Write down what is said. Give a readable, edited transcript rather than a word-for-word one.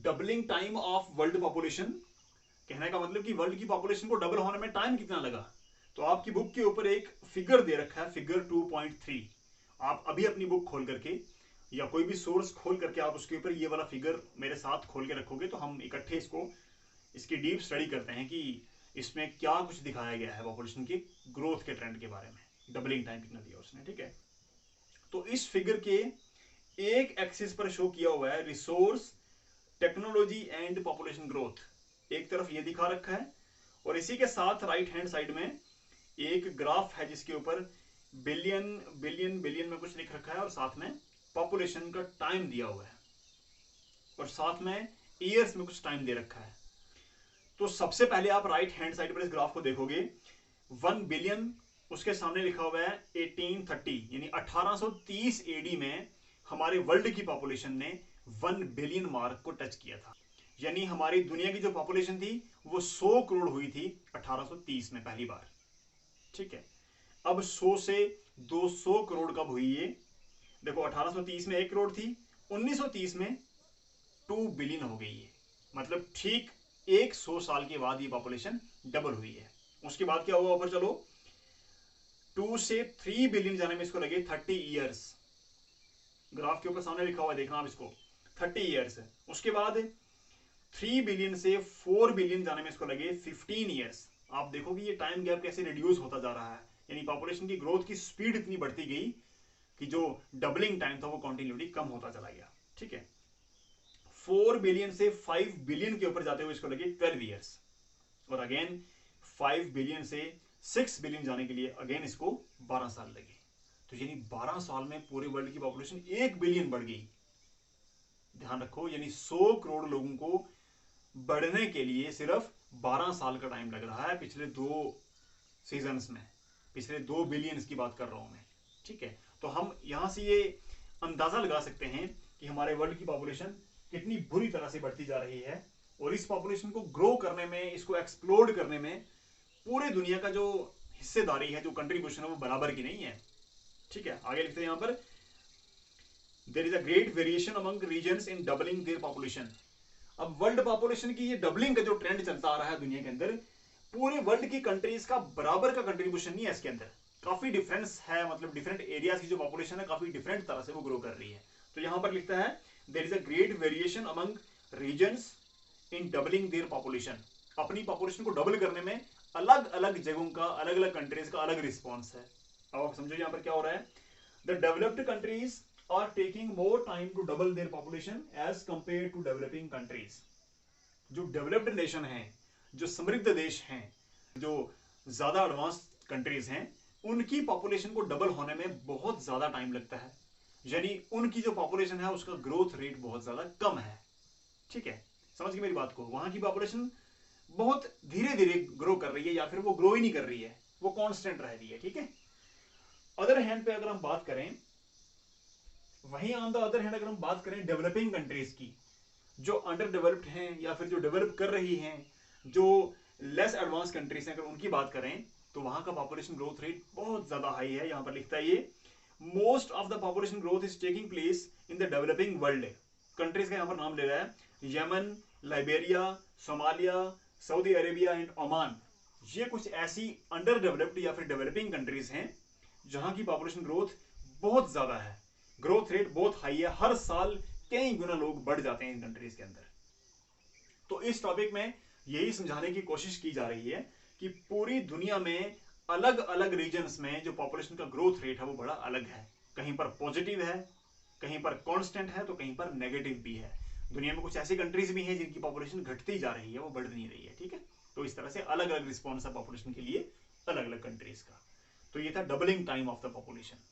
Doubling time of world population, कहने का मतलब कि वर्ल्ड की पॉपुलेशन को डबल होने में टाइम कितना लगा। तो आपकी बुक के ऊपर एक फिगर दे रखा है, फिगर 2.3। आप अभी अपनी बुक खोल करके या कोई भी सोर्स खोल करके आप उसके ऊपर ये वाला फिगर मेरे साथ खोल के रखोगे तो हम इकट्ठे इसकी डीप स्टडी करते हैं कि इसमें क्या कुछ दिखाया गया है पॉपुलेशन की ग्रोथ के ट्रेंड के बारे में, डबलिंग टाइम कितना दिया उसने, ठीक है। तो इस फिगर के एक एक्सिस पर शो किया हुआ है resource, technology and population growth, एक तरफ ये दिखा रखा है, और इसी के साथ राइट हैंड साइड में एक ग्राफ है जिसके ऊपर बिलियन बिलियन बिलियन में कुछ लिख रखा है, और साथ में पॉपुलेशन का टाइम दिया हुआ है, और साथ में ईयर्स में कुछ टाइम दे रखा है। तो सबसे पहले आप राइट हैंड साइड पर इस ग्राफ को देखोगे, 1 बिलियन उसके सामने लिखा हुआ है 1830, यानी 1830 एडी में हमारे वर्ल्ड की पॉपुलेशन ने 1 बिलियन मार्क को टच किया था। यानी हमारी दुनिया की जो पॉपुलेशन थी वो 100 करोड़ हुई थी 1830 में पहली बार, ठीक है। अब 100 से 200 करोड़ कब हुई ये देखो, 1830 में 1 करोड़ थी, 1930 में 2 बिलियन हो गई है, मतलब ठीक 100 साल के बाद ये पॉपुलेशन डबल हुई है। उसके बाद क्या हुआ, ऊपर चलो, 2 से 3 बिलियन जाने में इसको लगे 30 ईयर्स, ग्राफ के ऊपर सामने लिखा हुआ है, देखना आप इसको, 30 ईयर्स। उसके बाद 3 बिलियन से 4 बिलियन जाने में इसको लगे 15 ईयर्स। आप देखो कि ये टाइम गैप कैसे रिड्यूस होता जा रहा है, यानी पॉपुलेशन की ग्रोथ की स्पीड इतनी बढ़ती गई कि जो डबलिंग टाइम था वो कंटिन्यूटी कम होता चला गया, ठीक है। 4 बिलियन से 5 बिलियन के ऊपर जाते हुए इसको लगे 12 ईयर्स, और अगेन 5 बिलियन से 6 बिलियन जाने के लिए अगेन इसको 12 साल लगे। तो यानी 12 साल में पूरे वर्ल्ड की पॉपुलेशन 1 बिलियन बढ़ गई। ध्यान रखो, यानी 100 करोड़ लोगों को बढ़ने के लिए सिर्फ 12 साल का टाइम लग रहा है पिछले 2 सीजन्स में, पिछले 2 बिलियन की बात कर रहा हूं मैं, ठीक है। तो हम यहां से ये अंदाजा लगा सकते हैं कि हमारे वर्ल्ड की पॉपुलेशन कितनी बुरी तरह से बढ़ती जा रही है, और इस पॉपुलेशन को ग्रो करने में, इसको एक्सप्लोड करने में पूरे दुनिया का जो हिस्सेदारी है, जो कंट्रीब्यूशन है, वो बराबर की नहीं है, ठीक है। आगे लिखते हैं यहां पर, there is a great variation among regions in doubling their population. अब वर्ल्ड पॉपुलेशन की ये डबलिंग का जो ट्रेंड चलता आ रहा है दुनिया के अंदर, पूरे वर्ल्ड की कंट्रीज का बराबर का कंट्रीब्यूशन नहीं है इसके अंदर, काफी डिफरेंस है, मतलब डिफरेंट एरियाज की जो पॉपुलेशन है काफी डिफरेंट तरह से वो ग्रो कर रही है। तो यहां पर लिखता है there is a great variation among regions in doubling their population. अपनी पॉपुलेशन को डबल करने में अलग अलग जगहों का, अलग अलग कंट्रीज का अलग रिस्पॉन्स है। अब आप समझो यहां पर क्या हो रहा है, the developed countries are taking more time to double their population as compared to developing countries। जो डेवलप्ड नेशन हैं, जो समृद्ध देश हैं, जो ज्यादा एडवांस कंट्रीज हैं, उनकी पॉपुलेशन को डबल होने में बहुत ज्यादा टाइम लगता है, यानी उनकी जो पॉपुलेशन है उसका ग्रोथ रेट बहुत ज्यादा कम है, ठीक है। समझ गए मेरी बात को, वहां की पॉपुलेशन बहुत धीरे धीरे ग्रो कर रही है, या फिर वो ग्रो ही नहीं कर रही है, वो कांस्टेंट रह रही है, ठीक है। अदर हैंड पे अगर हम बात करें, वहीं ऑन द अदर हैंड अगर हम बात करें डेवलपिंग कंट्रीज की, जो अंडर डेवलप्ड हैं या फिर जो डेवलप कर रही हैं, जो लेस एडवांस कंट्रीज हैं, अगर उनकी बात करें तो वहां का पॉपुलेशन ग्रोथ रेट बहुत ज्यादा हाई है। यहां पर लिखता है ये, most of the population growth is taking place in the developing world. Countries का यहां पर नाम ले रहा है, Yemen, Liberia, Somalia, Saudi Arabia and Oman. ये कुछ ऐसी अंडर डेवलप्ड या फिर डेवलपिंग कंट्रीज हैं जहां की पॉपुलेशन ग्रोथ बहुत ज्यादा है, ग्रोथ रेट बहुत हाई है, हर साल कई गुना लोग बढ़ जाते हैं इन कंट्रीज के अंदर। तो इस टॉपिक में यही समझाने की कोशिश की जा रही है कि पूरी दुनिया में अलग अलग रीजन्स में जो पॉपुलेशन का ग्रोथ रेट है वो बड़ा अलग है, कहीं पर पॉजिटिव है, कहीं पर कांस्टेंट है, तो कहीं पर नेगेटिव भी है। दुनिया में कुछ ऐसी कंट्रीज भी हैं जिनकी पॉपुलेशन घटती जा रही है, वो बढ़ नहीं रही है, ठीक है। तो इस तरह से अलग अलग रिस्पॉन्स है पॉपुलेशन के लिए अलग अलग कंट्रीज का। तो ये था doubling time of the population.